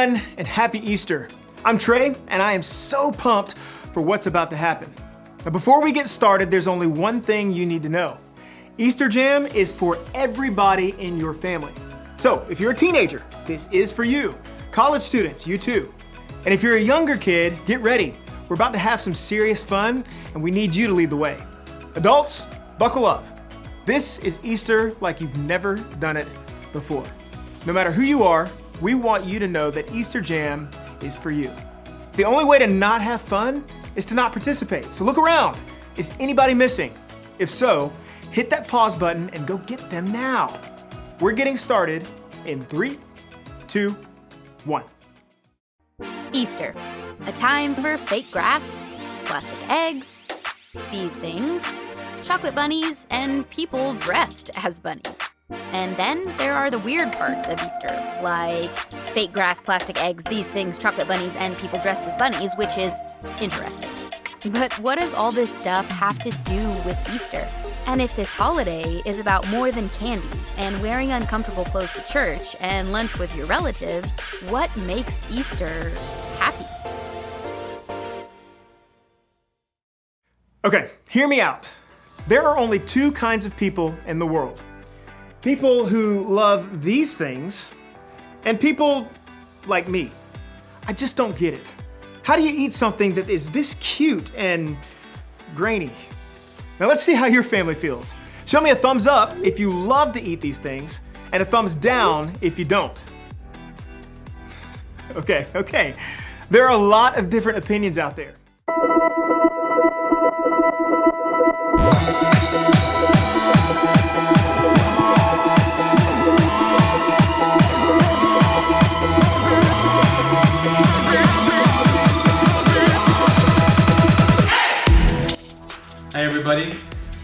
everyone, and happy Easter. I'm Trey, and I am so pumped for what's about to happen. Now, before we get started, there's only one thing you need to know. Easter Jam is for everybody in your family. So, if you're a teenager, this is for you. College students, you too. And if you're a younger kid, get ready. We're about to have some serious fun, and we need you to lead the way. Adults, buckle up. This is Easter like you've never done it before. No matter who you are, we want you to know that Easter Jam is for you. The only way to not have fun is to not participate. So look around. Is anybody missing? If so, hit that pause button and go get them now. We're getting started in 3, 2, 1. Easter, a time for fake grass, plastic eggs, these things, chocolate bunnies, and people dressed as bunnies. And then there are the weird parts of Easter, like fake grass, plastic eggs, these things, chocolate bunnies, and people dressed as bunnies, which is interesting. But what does all this stuff have to do with Easter? And if this holiday is about more than candy and wearing uncomfortable clothes to church and lunch with your relatives, what makes Easter happy? Okay, hear me out. There are only two kinds of people in the world. People who love these things, and people like me. I just don't get it. How do you eat something that is this cute and grainy? Now let's see how your family feels. Show me a thumbs up if you love to eat these things, and a thumbs down if you don't. Okay. There are a lot of different opinions out there. Hi everybody,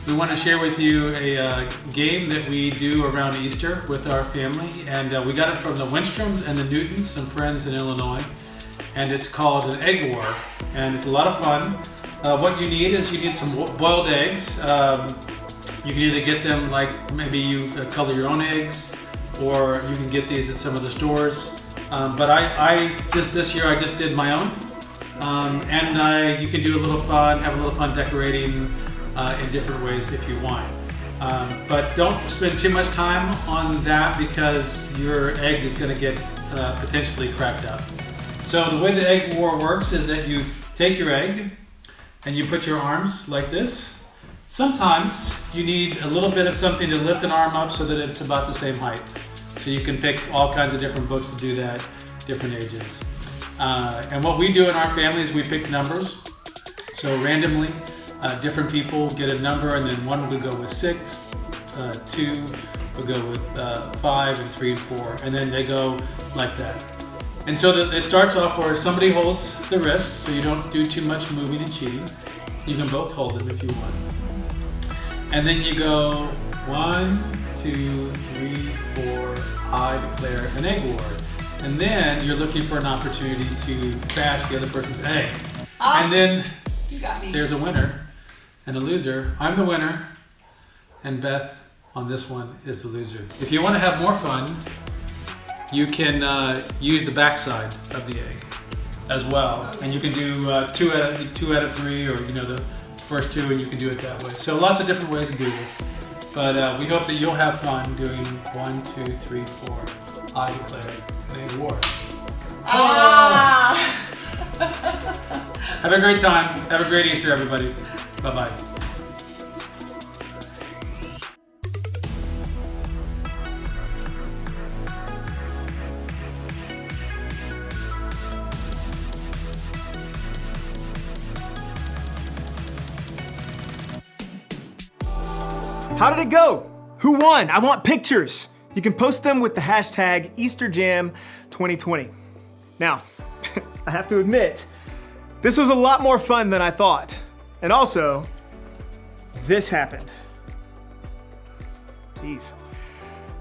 we want to share with you a game that we do around Easter with our family, and we got it from the Winstroms and the Newtons, some friends in Illinois, and it's called an egg war, and it's a lot of fun. What you need is some boiled eggs. You can either get them like maybe you color your own eggs, or you can get these at some of the stores. But I just this year I just did my own. And you can do a little fun, have a little fun decorating in different ways if you want. But don't spend too much time on that because your egg is going to get potentially cracked up. So the way the egg war works is that you take your egg and you put your arms like this. Sometimes you need a little bit of something to lift an arm up so that it's about the same height. So you can pick all kinds of different books to do that, different ages. And what we do in our family is we pick numbers. So randomly, different people get a number, and then one will go with 6, 2 will go with 5, and 3 and 4, and then they go like that. And so it starts off where somebody holds the wrists, so you don't do too much moving and cheating. You can both hold them if you want. And then you go 1, 2, 3, 4, I declare an egg war. And then you're looking for an opportunity to trash the other person's egg. And then there's a winner and a loser. I'm the winner, and Beth on this one is the loser. If you want to have more fun, you can use the backside of the egg as well. And you can do 2 out of 3, or the first 2, and you can do it that way. So lots of different ways to do this. But we hope that you'll have fun doing 1, 2, 3, 4. I declare an egg war. Have a great time. Have a great Easter, everybody. Bye-bye. How did it go? Who won? I want pictures. You can post them with the hashtag EasterJam2020. Now, I have to admit, this was a lot more fun than I thought. And also, this happened. Jeez.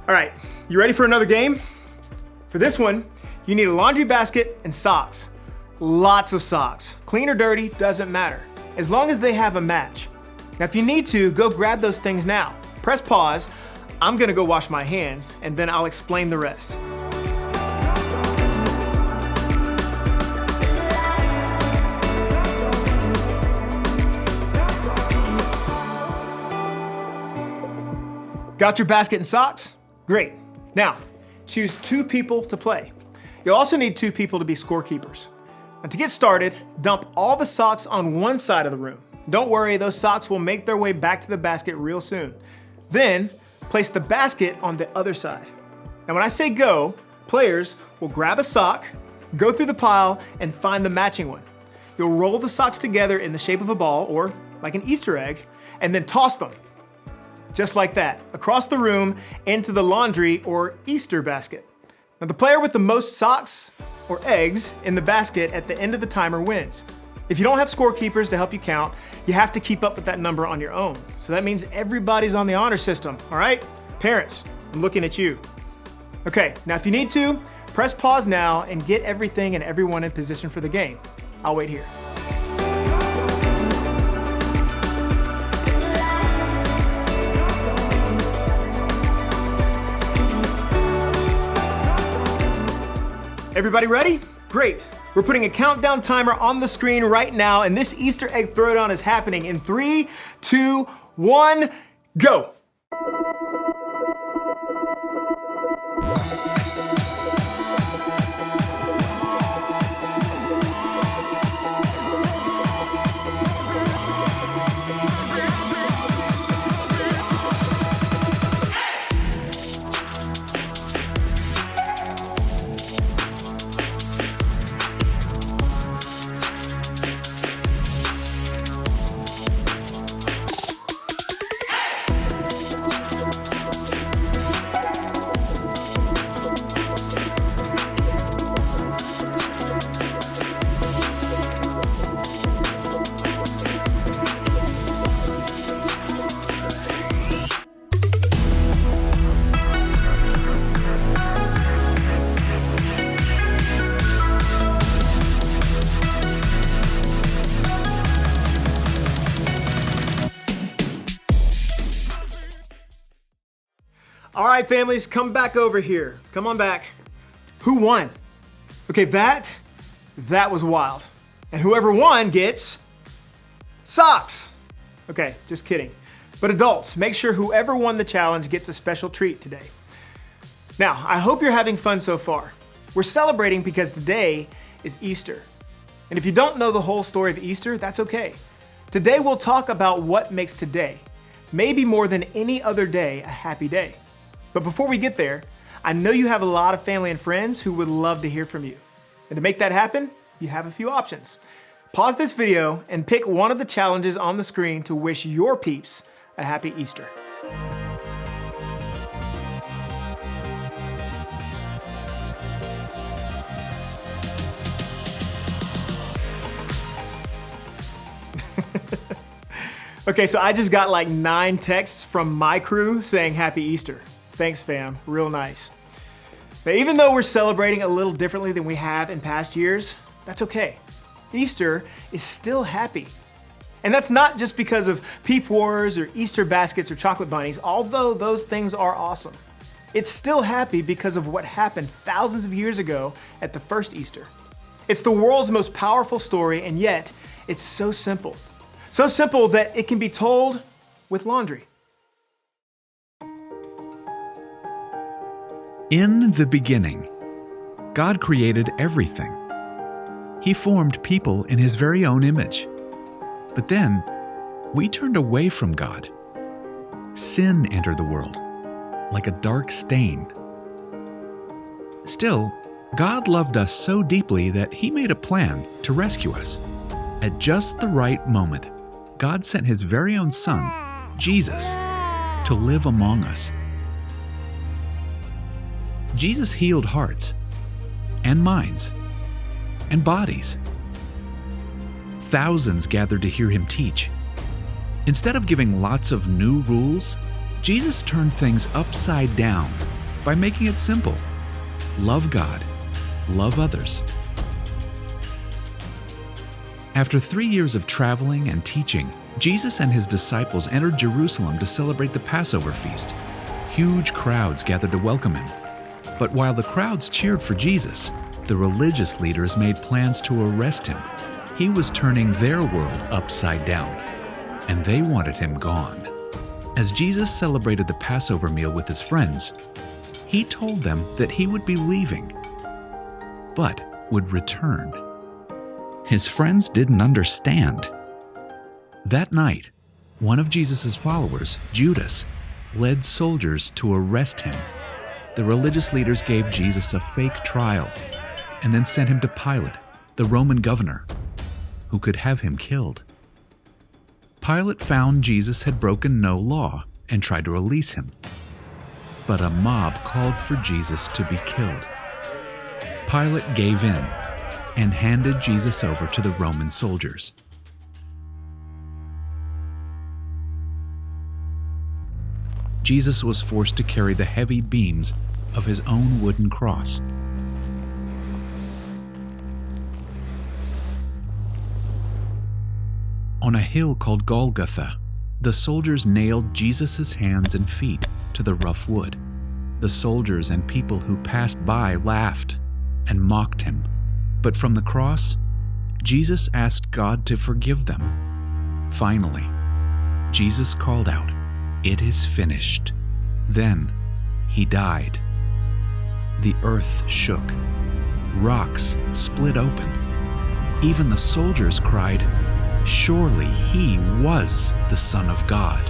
All right, you ready for another game? For this one, you need a laundry basket and socks. Lots of socks. Clean or dirty, doesn't matter, as long as they have a match. Now, if you need to, go grab those things now. Press pause. I'm gonna go wash my hands, and then I'll explain the rest. Got your basket and socks? Great. Now, choose 2 people to play. You'll also need 2 people to be scorekeepers. And to get started, dump all the socks on one side of the room. Don't worry, those socks will make their way back to the basket real soon. Then, place the basket on the other side. Now when I say go, players will grab a sock, go through the pile, and find the matching one. You'll roll the socks together in the shape of a ball, or like an Easter egg, and then toss them. Just like that, across the room into the laundry or Easter basket. Now the player with the most socks or eggs in the basket at the end of the timer wins. If you don't have scorekeepers to help you count, you have to keep up with that number on your own. So that means everybody's on the honor system, all right? Parents, I'm looking at you. Okay, now if you need to, press pause now and get everything and everyone in position for the game. I'll wait here. Everybody ready? Great. We're putting a countdown timer on the screen right now, and this Easter egg throwdown is happening in 3, 2, 1, go. All right, families, come back over here. Come on back. Who won? Okay, that was wild. And whoever won gets socks. Okay, just kidding. But adults, make sure whoever won the challenge gets a special treat today. Now, I hope you're having fun so far. We're celebrating because today is Easter. And if you don't know the whole story of Easter, that's okay. Today we'll talk about what makes today, maybe more than any other day, a happy day. But before we get there, I know you have a lot of family and friends who would love to hear from you. And to make that happen, you have a few options. Pause this video and pick one of the challenges on the screen to wish your peeps a happy Easter. Okay, so I just got like 9 texts from my crew saying happy Easter. Thanks, fam. Real nice. Now, even though we're celebrating a little differently than we have in past years, that's okay. Easter is still happy. And that's not just because of peep wars or Easter baskets or chocolate bunnies, although those things are awesome. It's still happy because of what happened thousands of years ago at the first Easter. It's the world's most powerful story, and yet it's so simple. So simple that it can be told with laundry. In the beginning, God created everything. He formed people in His very own image. But then, we turned away from God. Sin entered the world, like a dark stain. Still, God loved us so deeply that He made a plan to rescue us. At just the right moment, God sent His very own Son, Jesus, to live among us. Jesus healed hearts, and minds, and bodies. Thousands gathered to hear Him teach. Instead of giving lots of new rules, Jesus turned things upside down by making it simple. Love God, love others. After 3 years of traveling and teaching, Jesus and His disciples entered Jerusalem to celebrate the Passover feast. Huge crowds gathered to welcome Him. But while the crowds cheered for Jesus, the religious leaders made plans to arrest Him. He was turning their world upside down, and they wanted Him gone. As Jesus celebrated the Passover meal with his friends, he told them that he would be leaving, but would return. His friends didn't understand. That night, one of Jesus' followers, Judas, led soldiers to arrest him. The religious leaders gave Jesus a fake trial and then sent him to Pilate, the Roman governor, who could have him killed. Pilate found Jesus had broken no law and tried to release him. But a mob called for Jesus to be killed. Pilate gave in and handed Jesus over to the Roman soldiers. Jesus was forced to carry the heavy beams of his own wooden cross. On a hill called Golgotha, the soldiers nailed Jesus' hands and feet to the rough wood. The soldiers and people who passed by laughed and mocked him. But from the cross, Jesus asked God to forgive them. Finally, Jesus called out, "It is finished." Then he died. The earth shook. Rocks split open. Even the soldiers cried, "Surely he was the Son of God."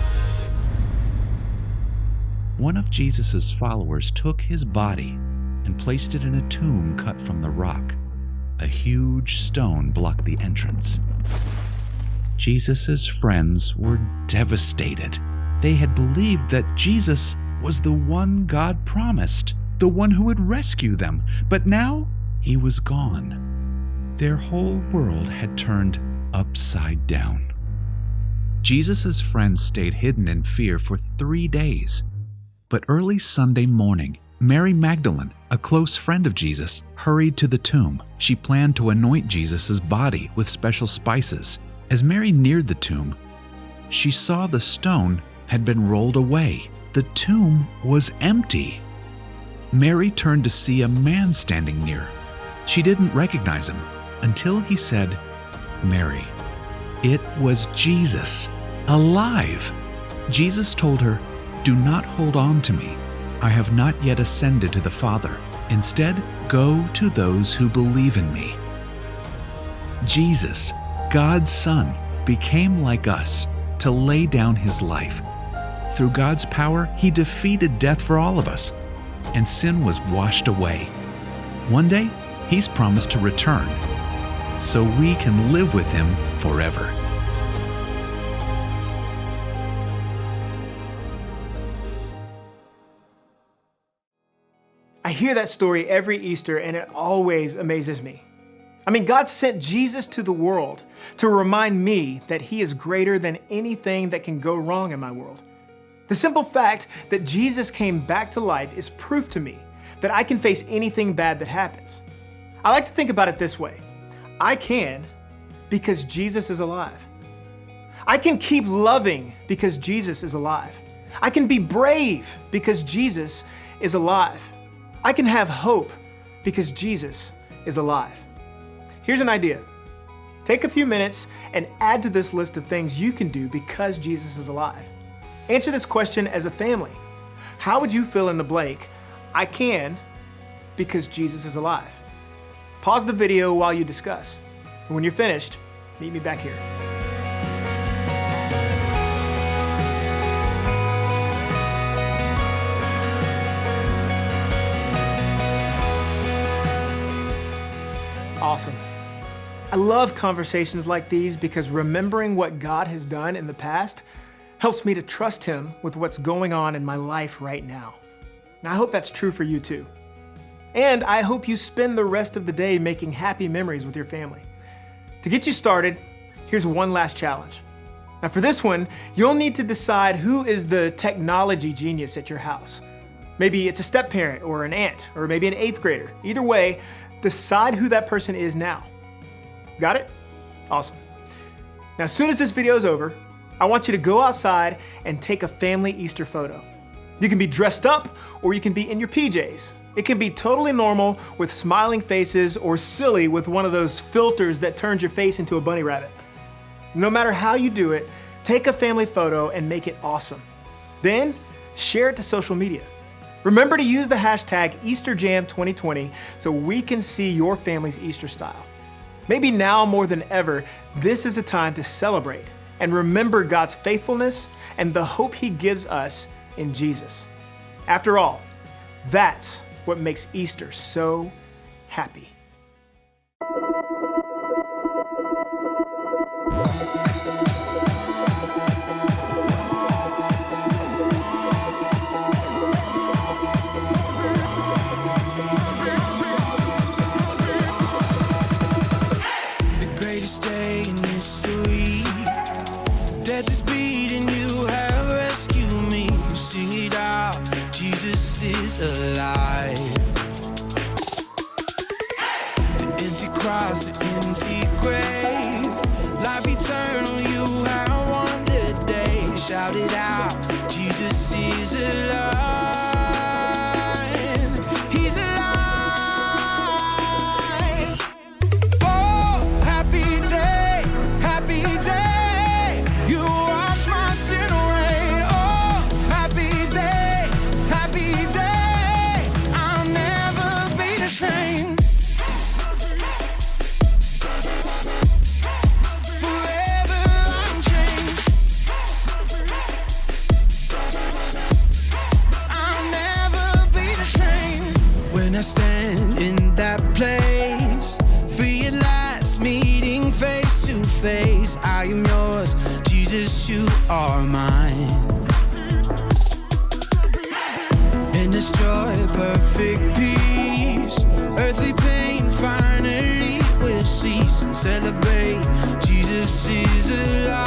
One of Jesus' followers took his body and placed it in a tomb cut from the rock. A huge stone blocked the entrance. Jesus' friends were devastated. They had believed that Jesus was the one God promised, the one who would rescue them, but now he was gone. Their whole world had turned upside down. Jesus' friends stayed hidden in fear for 3 days. But early Sunday morning, Mary Magdalene, a close friend of Jesus, hurried to the tomb. She planned to anoint Jesus' body with special spices. As Mary neared the tomb, she saw the stone had been rolled away. The tomb was empty. Mary turned to see a man standing near. She didn't recognize him until he said, "Mary." It was Jesus, alive. Jesus told her, "Do not hold on to me. I have not yet ascended to the Father. Instead, go to those who believe in me." Jesus, God's Son, became like us to lay down his life. Through God's power, he defeated death for all of us, and sin was washed away. One day, he's promised to return, so we can live with him forever. I hear that story every Easter and it always amazes me. I mean, God sent Jesus to the world to remind me that he is greater than anything that can go wrong in my world. The simple fact that Jesus came back to life is proof to me that I can face anything bad that happens. I like to think about it this way. I can because Jesus is alive. I can keep loving because Jesus is alive. I can be brave because Jesus is alive. I can have hope because Jesus is alive. Here's an idea. Take a few minutes and add to this list of things you can do because Jesus is alive. Answer this question as a family. How would you fill in the blank? I can because Jesus is alive. Pause the video while you discuss. And when you're finished, meet me back here. Awesome. I love conversations like these because remembering what God has done in the past helps me to trust him with what's going on in my life right now. And I hope that's true for you too. And I hope you spend the rest of the day making happy memories with your family. To get you started, here's one last challenge. Now for this one, you'll need to decide who is the technology genius at your house. Maybe it's a step-parent or an aunt, or maybe an 8th grader. Either way, decide who that person is now. Got it? Awesome. Now, as soon as this video is over, I want you to go outside and take a family Easter photo. You can be dressed up or you can be in your PJs. It can be totally normal with smiling faces or silly with one of those filters that turns your face into a bunny rabbit. No matter how you do it, take a family photo and make it awesome. Then, share it to social media. Remember to use the hashtag EasterJam2020 so we can see your family's Easter style. Maybe now more than ever, this is a time to celebrate and remember God's faithfulness and the hope He gives us in Jesus. After all, that's what makes Easter so happy. Alive. The empty cross, the empty grave, life eternal, you have won the day. Shout it out, Jesus is alive. He's alive. Oh, happy day, you wash my sin away. Oh, happy day, happy day. I stand in that place, realize meeting face to face. I am yours, Jesus, you are mine. In this joy, perfect peace, earthly pain finally will cease. Celebrate, Jesus is alive.